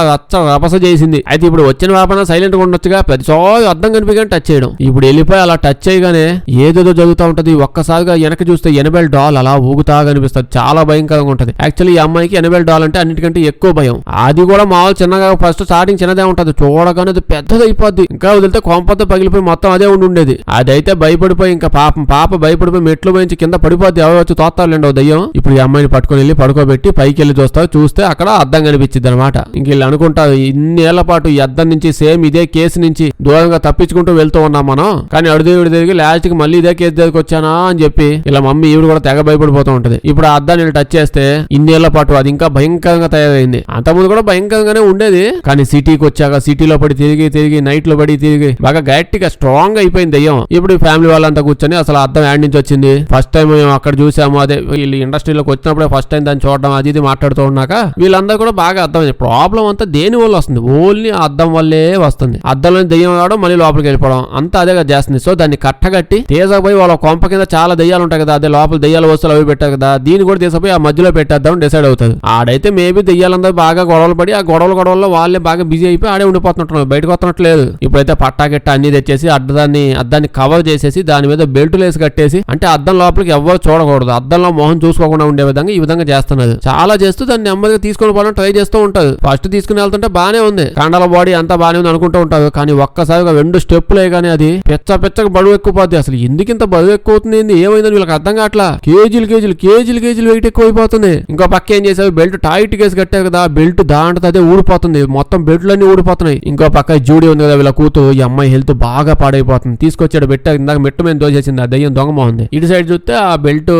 రపస చేసింది. అయితే ఇప్పుడు వచ్చిన పాపన సైలెంట్ గా ఉండొచ్చుగా, ప్రతిసారి అర్థం కనిపించగానే టచ్ చేయడం. ఇప్పుడు వెళ్ళిపోయి అలా టచ్ చేయగానే ఏదేదో జరుగుతూ ఉంటది. ఒక్కసారిగా వెనక చూస్తే ఎనబెల్ డాల్ అలా ఊగుతా కనిపిస్తుంది, చాలా భయంకరంగా ఉంటది. యాక్చువల్లీ ఈ అమ్మాయికి ఎనబెల్ డాల్ అంటే అన్నిటికంటే ఎక్కువ భయం. అది కూడా మామూలు చిన్నగా ఫస్ట్ స్టార్టింగ్ చిన్నదే ఉంటది, చూడగానే అది పెద్దది అయిపోద్ది. ఇంకా వదిలితే కొంపతో పగిలిపోయి మొత్తం అదే ఉండేది. అదైతే భయపడిపోయి ఇంకా పాప భయపడిపోయి మెట్లు పోయించి కింద పడిపోద్ది. ఎవరు వచ్చి తోస్తారులేండి దయ్యం. ఇప్పుడు ఈ అమ్మాయిని పట్టుకుని వెళ్ళి పడుకోబెట్టి పైకి వెళ్ళి చూస్తే అక్కడ అద్దం కనిపించింది అనమాట. ఇంక వీళ్ళు అనుకుంటారు ఇన్నేళ్ల పాటు ఈ అద్దం నుంచి సేమ్ ఇదే కేసు నుంచి దూరంగా తప్పించుకుంటూ వెళ్తూ ఉన్నాం మనం, కానీ అడుగు తిరిగి లాస్ట్ కి మళ్ళీ ఇదే కేసు దగ్గరికి వచ్చానా అని చెప్పి ఇలా మమ్మీ ఈవిడ కూడా తెగ భయపడిపోతూ ఉంటది. ఇప్పుడు ఆ అద్దాన్ని టచ్ చేస్తే ఇన్నేళ్ల పాటు అది ఇంకా భయంకరంగా తయారైంది. అంతకుముందు కూడా భయంకరంగానే ఉండేది, కానీ సిటీకి వచ్చాక సిటీలో పడి తిరిగి నైట్ లో పడి బాగా గట్టిగా స్ట్రాంగ్ అయిపోయింది దయ్యం. ఇప్పుడు ఫ్యామిలీ వాళ్ళంతా కూర్చొని అసలు అద్దం యాడ్ నుంచి వచ్చింది, ఫస్ట్ టైం మేము అక్కడ చూసాము, అదే వీళ్ళు ఇండస్ట్రీలోకి వచ్చినప్పుడే ఫస్ట్ టైం దాన్ని చూడడం అది మాట్లాడుతూ ఉన్నాక వీళ్ళందరూ కూడా బాగా అర్థమైంది ప్రాబ్లం అంతా దేని వల్ల వస్తుంది, ఓన్లీ అద్దం వల్లే వస్తుంది. అద్దంలో దయ్యం రావడం మళ్ళీ లోపలికి వెళ్ళిపోవడం అంతా అదే చేస్తుంది. సో దాన్ని కట్టగట్టి తీసపోయి వాళ్ళ కొంప కింద చాలా దయ్యాలు ఉంటాయి కదా, అదే లోపల దయ్యాల వస్తువులు అవి పెట్టారు కదా, దీన్ని కూడా తీసపోయి ఆ మధ్యలో పెట్టేద్దాం డిసైడ్ అవుతుంది. ఆడైతే మేబీ దయ్యాలందరూ బాగా గొడవలు పడి ఆ గొడవల్లో వాళ్ళే బాగా బిజీ అయిపోయి ఆడే ఉండిపోతున్నట్టు, బయటకు వస్తున్నట్లేదు. ఇప్పుడైతే పట్టాకెట్ట అన్ని తెచ్చేసి అద్దాన్ని కవర్ చేసేసి దాని మీద బెల్ట్ లేసి కట్టేసి, అంటే అద్దం లోపలికి ఎవరు చూడకూడదు, అద్దంలో మొహం చూసుకోకుండా ఉండే విధంగా ఈ విధంగా చేస్తున్నది. చాలా చేస్తూ దాన్ని నెమ్మదిగా తీసుకొని పోవాలని ట్రై చేస్తూ ఉంటారు. ఫస్ట్ తీసుకుని వెళ్తుంటే బానే ఉంది, కండల బాడీ అంతా బానే ఉంది అనుకుంటూ ఉంటారు. కానీ ఒక్కసారిగా 2 స్టెప్పులే కానీ అది పెచ్చగా బరువు ఎక్కువపోద్ది. అసలు ఎందుకింత బరువు ఎక్కువ అవుతుంది, ఏమైందని వీళ్ళకి అర్థం కావట్లా. కేజీలు వెయిట్ ఎక్కువ అయిపోతుంది. ఇంకో పక్క ఏం చేసావు, బెల్ట్ టైట్ కేసు కట్టారు కదా, బెల్ట్ దాంట్లో అదే ఊడిపోతుంది, మొత్తం బెల్ట్లన్నీ ఊడిపోతున్నాయి. ఇంకో పక్క జూడీ ఉంది కదా వీళ్ళ కూతురు, ఈ అమ్మాయి హెల్త్ బాగా పాడైపోతుంది. తీసుకొచ్చాడు పెట్టారు, ఇందాక మెట్టు మీద దోసేసింది ఆ దయ్యం దొంగ బాగుంది. ఇటు సైడ్ చూస్తే ఆ బెల్ట్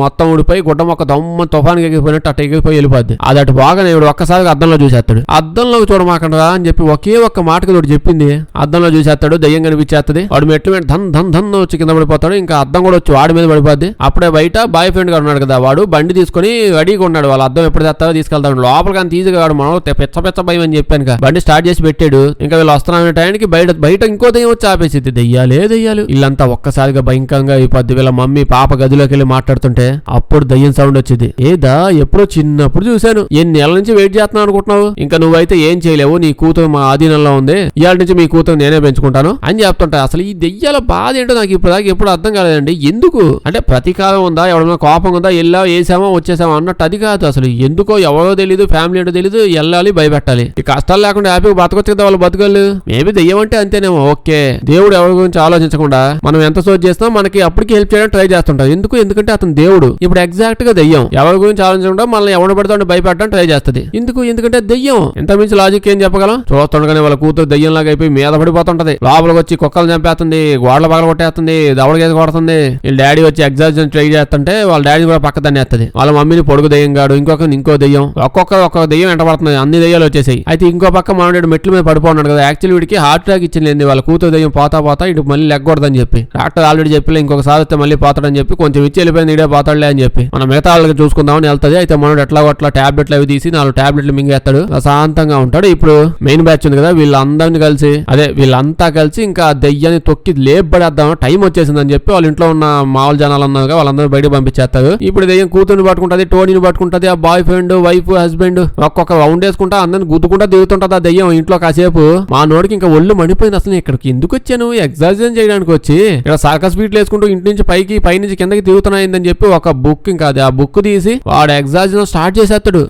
మొత్తం ఊడిపోయి గుడ్డ మొక్క దమ్మ తుఫానికి ఎగిపోయినట్టు అట్ట ఎగిపోయి వెళ్ళిపోద్ది. అది అటు బాగా ఇప్పుడు ఒక్కసారిగా అద్దంలో చూసేస్తాడు. అద్దంలో చూడమాకండా అని చెప్పి ఒకే ఒక్క మాటకి తోడు చెప్పింది. అద్దంలో చూసేస్తాడు, దయ్యం కనిపించేస్తుంది. వాడు మెట్టు మీద ధన్ వచ్చి కింద పడిపోతాడు. ఇంకా అద్దం కూడా వచ్చి వాడి మీద పడిపోద్ది. అప్పుడే బయట బాయ్ ఫ్రెండ్ గా ఉన్నాడు కదా, వాడు బండి తీసుకుని రెడీగా ఉన్నాడు. వాళ్ళ అద్దం ఎప్పుడు తెస్తారో తీసుకెళ్తాడు. లోపల కానీ తీసిగాడు మనం పెచ్చ భయం అని చెప్పాను కదా, బండి స్టార్ట్ చేసి పెట్టాడు. ఇంకా వీళ్ళు వస్తున్న టైంకి బయట ఇంకో దయ్యం వచ్చి ఆపేసింది. దయ్యాలు ఇల్లంతా ఒక్కసారిగా భయంకరంగా అయిపోద్ది. వీళ్ళ మమ్మీ పాప గదిలోకి వెళ్ళి మాట్లాడుతుంటే అప్పుడు దయ్యం సౌండ్ వచ్చింది. ఏదా ఎప్పుడో చిన్నప్పుడు చూశాను, ఎన్ని నెలల నుంచి వెయిట్ చేస్తున్నావు అనుకుంటున్నావు, ఇంకా నువ్వైతే ఏం చేయలేవు, నీ కూతురు మా ఆధీనంలో ఉంది, ఇవాళ నుంచి మీ కూతురు నేనే పెంచుకుంటాను అని చెప్తుంటా. అసలు ఈ దెయ్యాల బాధ ఏంటో నాకు ఎప్పుడు అర్థం కాలేదండి. ఎందుకు అంటే ప్రతీకారం ఉందా, ఎవరైనా కోపం ఉందా, వేసామో వచ్చేసామో అన్నట్టు అది కాదు. అసలు ఎందుకో ఎవరో తెలీదు, ఫ్యామిలీ ఏంటో తెలీదు, వెళ్ళాలి భయపెట్టాలి. ఈ కష్టాలు లేకుండా హ్యాపీగా బతకొచ్చు కదా వాళ్ళు బతుకలు. మేబీ దెయ్యం అంటే అంతేనేమో, ఓకే దేవుడు ఎవరి గురించి ఆలోచించకుండా మనం ఎంత సోచ్ చేసినా మనకి అప్పటికి హెల్ప్ చేయడానికి ట్రై చేస్తుంటాం. ఎందుకంటే అతను దేవుడు. ఇప్పుడు ఎగ్జాక్ట్ గా దెయ్యం ఎవరి గురించి ఆలోచించకుండా మనల్ని ఎవరు పడుతుంటే భయపడడానికి ట్రై చేస్తుంది. ఎందుకంటే దెయ్యం. ఎంత మించి లాజిక్ ఏం చెప్పగలం? చూస్తుండగానే వాళ్ళ కూతురు దెయ్యం లాగా అయిపోయి మీద పడిపోతుంటది. లోపలికి వచ్చి కుక్కలు చంపేస్తుంది, గోడల పగల కొట్టేస్తుంది, దవడకేసి కొడుతుంది. వీళ్ళ డాడీ వచ్చి ఎగ్జాక్షన్ ట్రై చేస్తుంటే వాళ్ళ డాడీ కూడా పక్క దాన్ని ఎత్తది. వాళ్ళ మమ్మీని పొడుగు దెయ్యం గాడు, ఇంకో దెయ్యం, ఒక్కొక్క దెయ్యం వెంట పడుతుంది. అన్ని దెయ్యాలు వచ్చేసాయి. అయితే ఇంకో పక్క మనోడు మెట్ల మీద పడిపోన్నాడు కదా. యాక్చువల్లీ వీడికి హార్ట్ అటాక్ ఇచ్చింది. వాళ్ళ కూతురు దెయ్యం పోతా ఇటు మళ్ళీ లెగ్గకూడదని చెప్పి డాక్టర్ ఆల్రెడీ చెప్పి ఇంకొకసారి వస్తే మళ్ళీ పోతాడని చెప్పి కొంచెం ఇచ్చి వెళ్ళిపోయింది. ఇడే పోతాడులే అని చెప్పి మనం మిగతా వాళ్ళకి చూసుకుందామని వెళ్తుంది. అయితే మనోడు ఎట్లా టాబ్లెట్లు అవి తీసి 4 టాబ్లెట్లు మింగేస్తాడు. శాంతంగా ఉంటాడు. ఇప్పుడు మెయిన్ బ్యాచ్ ఉంది కదా, వీళ్ళంతా కలిసి ఇంకా దెయ్యాన్ని తొక్కి లేపబడేద్దాం, టైం వచ్చేసిందని చెప్పి వాళ్ళ ఇంట్లో ఉన్న మామూలు జనాలు అన్నారు వాళ్ళందరూ బయటకు పంపించేస్తారు. ఇప్పుడు దెయ్యం కూతురుని పట్టుకుంటది, టోనీని పట్టుకుంటది, ఆ బాయ్ ఫ్రెండ్, వైఫ్, హస్బెండ్ ఒక్కొక్క రౌండ్ వేసుకుంటా అందరిని గుద్దుకుంటా దిగుతుంటది ఆ దెయ్యం. ఇంట్లో కాసేపు మా నోడికి ఇంకా ఒళ్ళు మండిపోయింది. అసలు ఇక్కడికి ఎందుకు వచ్చాను? ఎగ్జార్సైజ్ చేయడానికి వచ్చి ఇక్కడ సర్కస్ బీట్లు వేసుకుంటూ ఇంటి నుంచి పైనుంచి కిందకి తిరుగుతున్నాయిందని చెప్పి ఒక బుక్ ఇంకా ఆ బుక్ తీసి వాడు ఎగ్జార్సైజ్ స్టార్ట్ చేసేస్తాడు.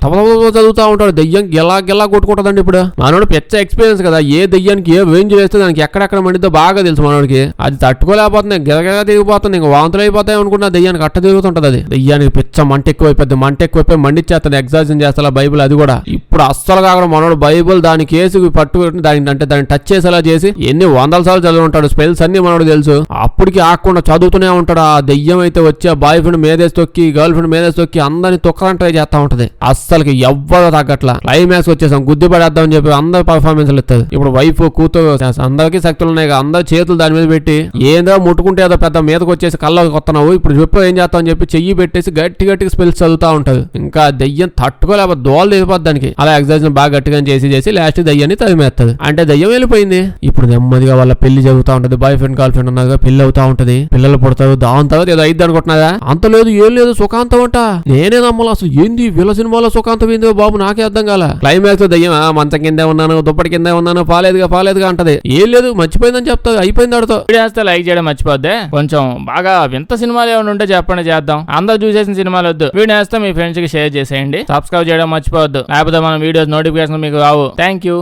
చదువుతా ఉంటాడు. దెయ్యం గెలా కొట్టుకుంటదండి. ఇప్పుడు మనోడు పెద్ద ఎక్స్పీరియన్స్ కదా, ఏ దెయ్యానికి ఏ రేంజ్ వేస్తే దానికి ఎక్కడెక్కడ మండితో బాగా తెలుసు మనోడికి. అది తట్టుకోలేకపోతుంది, గిరగగా తిరిగిపోతుంది, ఇంకా వాంతులు అయిపోతాయి అనుకున్న దెయ్యానికి అట్ట తిరుగుతుంటది. అది దెయ్యానికి పిచ్చ మంట ఎక్కువైపోయి మండిచ్చేస్తుంది. ఎగ్జార్సైజ్ చేస్తా బైబుల్ అది కూడా. ఇప్పుడు అస్సలు కాకుండా మనోడు బైబుల్ దాని కేసు పట్టుకుని దాన్ని టచ్ చేసేలా చేసి ఎన్ని 100 సార్లు చదివి ఉంటాడు. స్పెల్స్ అన్ని మనోడు తెలుసు. అప్పటికి ఆకుండా చదువుతూనే ఉంటాడు. ఆ దెయ్యం అయితే వచ్చి ఆ బాయ్ ఫ్రెండ్ మీదేసి తొక్కి, గర్ల్ ఫ్రెండ్ మీదేసి తొక్కి అందరిని తొక్కడానికి ట్రై చేస్తా ఉంటది. అస్సలకి ఎవ్వరు తగ్గట్ల. క్లైమాక్స్ వచ్చేసాం, గుద్ది పడేద్దామని చెప్పి అందరు పర్ఫార్మెన్స్ ఇస్తారు. ఇప్పుడు వైఫ్, కూతురు అందరికీ శక్తులు ఉన్నాయి. అందరు చేతులు దాని మీద పెట్టి ఏందో ముట్టుకుంటే ఏదో పెద్ద మీదకి వచ్చేసి కళ్ళకి కొత్తన్నావు, ఇప్పుడు చెప్పు ఏం చేస్తావు అని చెప్పి చెయ్యి పెట్టేసి గట్టిగా స్పెల్స్ చదువుతా ఉంటది. ఇంకా దెయ్యం తట్టుకోలేకపోతే దోలు దిగిపోద్ది దానికి. అలా ఎగ్జామ్షన్ బాగా గట్టిగా చేసి లాస్ట్ దెయ్యాన్ని తరిమేస్తుంది. అంటే దెయ్యం వెళ్ళిపోయింది. ఇప్పుడు నెమ్మదిగా వాళ్ళ పెళ్లి జరుగుతా ఉంటది. బాయ్ ఫ్రెండ్, గర్ల్ ఫ్రెండ్ ఉన్నదిగా పెళ్లి అవుతా ఉంటది. పిల్లలు పుడతారు. దాని తర్వాత ఏదో అయిద్ది అనుకుంటున్నారా? అంత లేదు, ఏం లేదు, సుఖాంతం అంట. నేనే నమ్మలు. అసలు ఏంది వీళ్ళ సినిమాలో సుఖాంతం ఏందో బాబు, నాకే అర్థం కాల. క్లైమాక్స్ దెయ్యం మంచం కిందే ఉన్నాను, దుప్పటి కిందే ఉన్నాను, పాలేదుగా అంటది. ఏం లేదు, మర్చిపోయిందని చెప్తా, అయిపోయింది ఆడుతో. వీడియో లైక్ చేయడం మర్చిపోద్దే. కొంచెం బాగా వింత సినిమాలు ఏమైనా ఉంటే చెప్పండి, చేద్దాం. అందరూ చూసేసిన సినిమాలు వద్దు. వీడియో వేస్తే మీ ఫ్రెండ్స్ కి షేర్ చేసేయండి. సబ్స్క్రైబ్ చేయడం మర్చిపోవద్దు, లేకపోతే మన వీడియోస్ నోటిఫికేషన్ మీకు రావు. Thank you.